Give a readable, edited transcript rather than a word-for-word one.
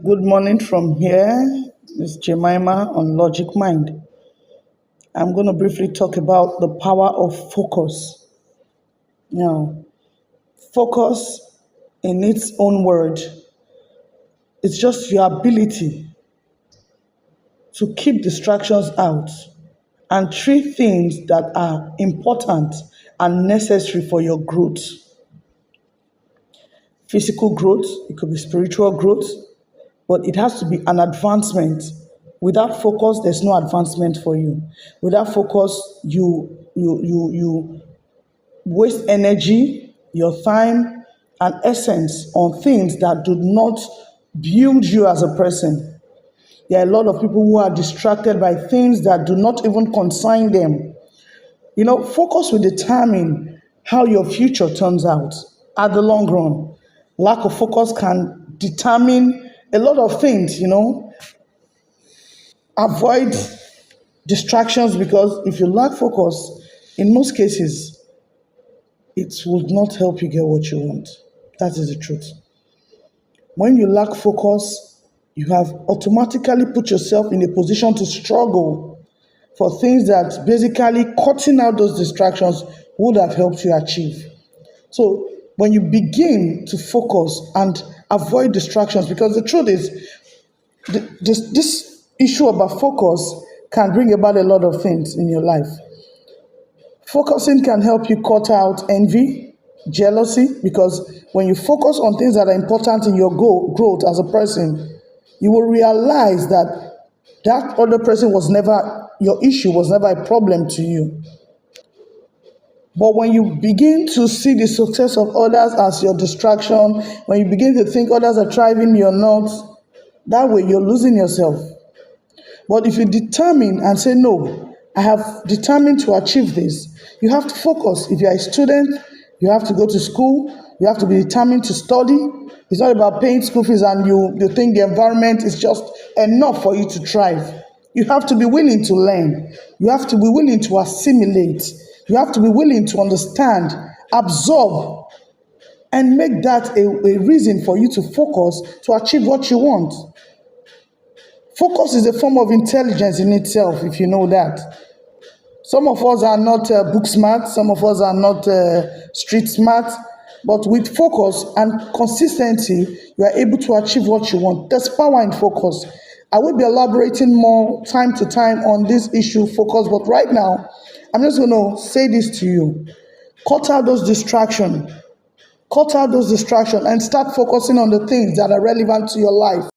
Good morning from here. This is Jemima on Logic Mind. I'm going to briefly talk about the power of focus. Now, focus in its own word, it's just your ability to keep distractions out and treat things that are important and necessary for your growth. Physical growth, it could be spiritual growth, but it has to be an advancement. Without focus, there's no advancement for you. Without focus, you waste energy, your time, and essence on things that do not build you as a person. There are a lot of people who are distracted by things that do not even concern them. Focus will determine how your future turns out at the long run. Lack of focus can determine a lot of things. Avoid distractions because if you lack focus, in most cases, it will not help you get what you want. That is the truth. When you lack focus, you have automatically put yourself in a position to struggle for things that basically cutting out those distractions would have helped you achieve. So when you begin to focus and avoid distractions, because the truth is, this issue about focus can bring about a lot of things in your life. Focusing can help you cut out envy, jealousy, because when you focus on things that are important in your growth as a person, you will realize that that other person was never, your issue was never a problem to you. But when you begin to see the success of others as your distraction, when you begin to think others are thriving, you're not, that way you're losing yourself. But if you determine and say, no, I have determined to achieve this, you have to focus. If you're a student, you have to go to school, you have to be determined to study. It's not about paying school fees and you think the environment is just enough for you to thrive. You have to be willing to learn. You have to be willing to assimilate. You have to be willing to understand, absorb, and make that a reason for you to focus to achieve what you want. Focus is a form of intelligence in itself, if you know that. Some of us are not book smart, some of us are not street smart, but with focus and consistency, you are able to achieve what you want. There's power in focus. I will be elaborating more time to time on this issue, focus, but right now, I'm just going to say this to you. Cut out those distractions. Cut out those distractions and start focusing on the things that are relevant to your life.